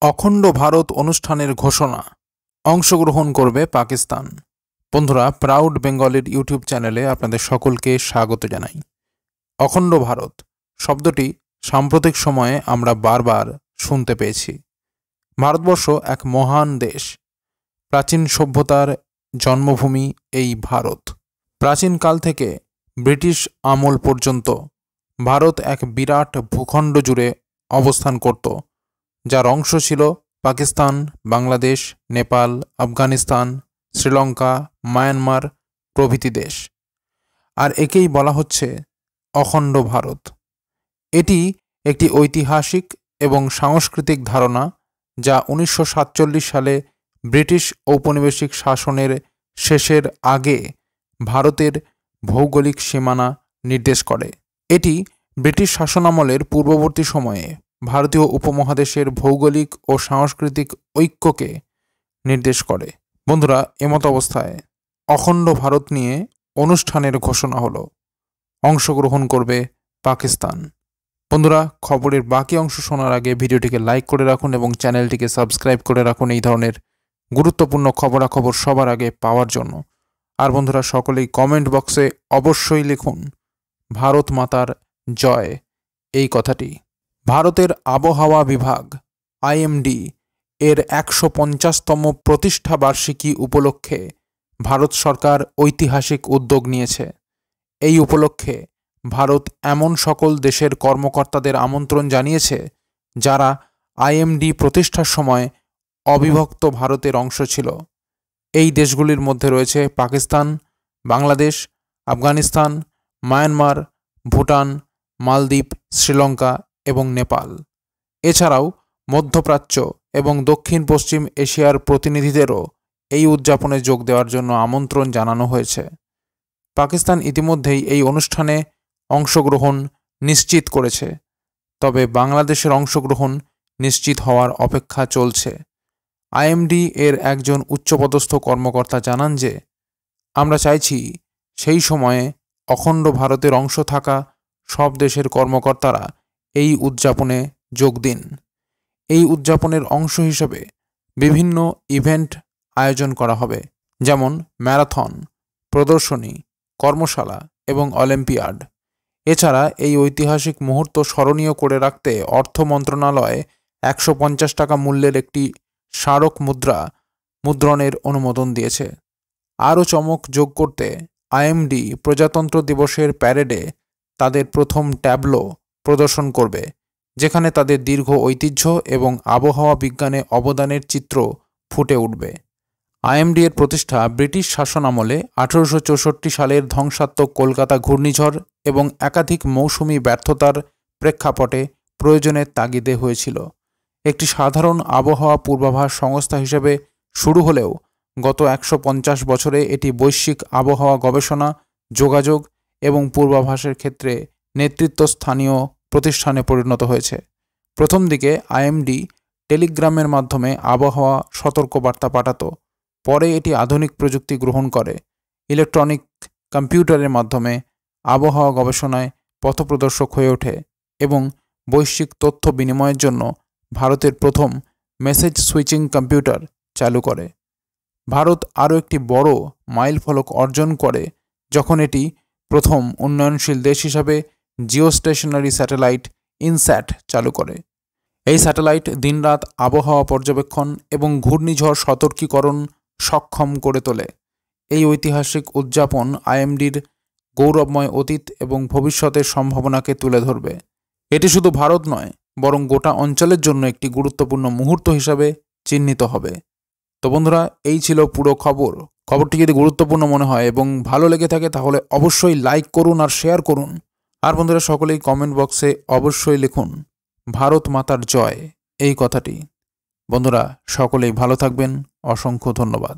অখণ্ড ভারত অনুষ্ঠানের ঘোষণা, অংশগ্রহণ করবে পাকিস্তান। বন্ধুরা, প্রাউড বেঙ্গলের ইউটিউব চ্যানেলে আপনাদের সকলকে স্বাগত জানাই। অখণ্ড ভারত শব্দটি সাম্প্রতিক সময়ে আমরা বারবার শুনতে পেয়েছি। ভারতবর্ষ এক মহান দেশ, প্রাচীন সভ্যতার জন্মভূমি এই ভারত। প্রাচীনকাল থেকে ব্রিটিশ আমল পর্যন্ত ভারত এক বিরাট ভূখণ্ড জুড়ে অবস্থান করত, যার অংশ ছিল পাকিস্তান, বাংলাদেশ, নেপাল, আফগানিস্তান, শ্রীলঙ্কা, মায়ানমার প্রভৃতি দেশ। আর একেই বলা হচ্ছে অখণ্ড ভারত। এটি একটি ঐতিহাসিক এবং সাংস্কৃতিক ধারণা, যা 1947 সালে ব্রিটিশ ঔপনিবেশিক শাসনের শেষের আগে ভারতের ভৌগোলিক সীমানা নির্দেশ করে। এটি ব্রিটিশ শাসনামলের পূর্ববর্তী সময়ে ভারতীয় উপমহাদেশের ভৌগোলিক ও সাংস্কৃতিক ঐক্যকে নির্দেশ করে। বন্ধুরা, এমত অবস্থায় অখণ্ড ভারত নিয়ে অনুষ্ঠানের ঘোষণা হলো, অংশগ্রহণ করবে পাকিস্তান। বন্ধুরা, খবরের বাকি অংশ শোনার আগে ভিডিওটিকে লাইক করে রাখুন এবং চ্যানেলটিকে সাবস্ক্রাইব করে রাখুন এই ধরনের গুরুত্বপূর্ণ খবরাখবর সবার আগে পাওয়ার জন্য। আর বন্ধুরা, সকলেই কমেন্ট বক্সে অবশ্যই লিখুন ভারত মাতার জয় এই কথাটি। ভারতের আবহাওয়া বিভাগ IMD এর 150তম প্রতিষ্ঠা বার্ষিকী উপলক্ষে ভারত সরকার ঐতিহাসিক উদ্যোগ নিয়েছে। এই উপলক্ষে ভারত এমন সকল দেশের কর্মকর্তাদের আমন্ত্রণ জানিয়েছে যারা IMD প্রতিষ্ঠার সময় অবিভক্ত ভারতের অংশ ছিল। এই দেশগুলির মধ্যে রয়েছে পাকিস্তান, বাংলাদেশ, আফগানিস্তান, মায়ানমার, ভুটান, মালদ্বীপ, শ্রীলঙ্কা এবং নেপাল। এছাড়াও মধ্যপ্রাচ্য এবং দক্ষিণ পশ্চিম এশিয়ার প্রতিনিধিদেরও এই উদযাপনে যোগ দেওয়ার জন্য আমন্ত্রণ জানানো হয়েছে। পাকিস্তান ইতিমধ্যেই এই অনুষ্ঠানে অংশগ্রহণ নিশ্চিত করেছে, তবে বাংলাদেশের অংশগ্রহণ নিশ্চিত হওয়ার অপেক্ষা চলছে। IMD এর একজন উচ্চপদস্থ কর্মকর্তা জানান যে, আমরা চাইছি সেই সময়ে অখণ্ড ভারতের অংশ থাকা সব দেশের কর্মকর্তারা এই উদযাপনে যোগ দিন। এই উদযাপনের অংশ হিসেবে বিভিন্ন ইভেন্ট আয়োজন করা হবে, যেমন ম্যারাথন, প্রদর্শনী, কর্মশালা এবং অলিম্পিয়াড। এছাড়া এই ঐতিহাসিক মুহূর্ত স্মরণীয় করে রাখতে অর্থ মন্ত্রণালয় 150 টাকা মূল্যের একটি স্মারক মুদ্রা মুদ্রণের অনুমোদন দিয়েছে। আরও চমক যোগ করতে IMD প্রজাতন্ত্র দিবসের প্যারেডে তাদের প্রথম ট্যাবলো প্রদর্শন করবে, যেখানে তাদের দীর্ঘ ঐতিহ্য এবং আবহাওয়া বিজ্ঞানে অবদানের চিত্র ফুটে উঠবে। IMD এর প্রতিষ্ঠা ব্রিটিশ শাসনামলে 1864 সালের ধ্বংসাত্মক কলকাতা ঘূর্ণিঝড় এবং একাধিক মৌসুমি ব্যর্থতার প্রেক্ষাপটে প্রয়োজনের তাগিদে হয়েছিল। একটি সাধারণ আবহাওয়া পূর্বাভাস সংস্থা হিসেবে শুরু হলেও গত 150 বছরে এটি বৈশ্বিক আবহাওয়া গবেষণা, যোগাযোগ এবং পূর্বাভাসের ক্ষেত্রে নেতৃত্বস্থানীয় প্রতিষ্ঠানে পরিণত হয়েছে। প্রথম দিকে IMD টেলিগ্রামের মাধ্যমে আবহাওয়া সতর্কবার্তা পাঠাত। পরে এটি আধুনিক প্রযুক্তি গ্রহণ করে ইলেকট্রনিক কম্পিউটারের মাধ্যমে আবহাওয়া গবেষণায় পথপ্রদর্শক হয়ে ওঠে এবং বৈশ্বিক তথ্য বিনিময়ের জন্য ভারতের প্রথম মেসেজ সুইচিং কম্পিউটার চালু করে। ভারত আরও একটি বড় মাইলফলক অর্জন করে যখন এটি প্রথম উন্নয়নশীল দেশ হিসাবে জিওস্টেশনারি স্যাটেলাইট ইনস্যাট চালু করে। এই স্যাটেলাইট দিনরাত আবহাওয়া পর্যবেক্ষণ এবং ঘূর্ণিঝড় সতর্কীকরণ সক্ষম করে তোলে। এই ঐতিহাসিক উদযাপন IMDর গৌরবময় অতীত এবং ভবিষ্যতের সম্ভাবনাকে তুলে ধরবে। এটি শুধু ভারত নয়, বরং গোটা অঞ্চলের জন্য একটি গুরুত্বপূর্ণ মুহূর্ত হিসাবে চিহ্নিত হবে। তো বন্ধুরা, এই ছিল পুরো খবর। খবরটি যদি গুরুত্বপূর্ণ মনে হয় এবং ভালো লেগে থাকে তাহলে অবশ্যই লাইক করুন আর শেয়ার করুন। আর বন্ধুরা, সকলেই কমেন্ট বক্সে অবশ্যই লিখুন ভারত মাতার জয় এই কথাটি। বন্ধুরা, সকলেই ভালো থাকবেন। অসংখ্য ধন্যবাদ।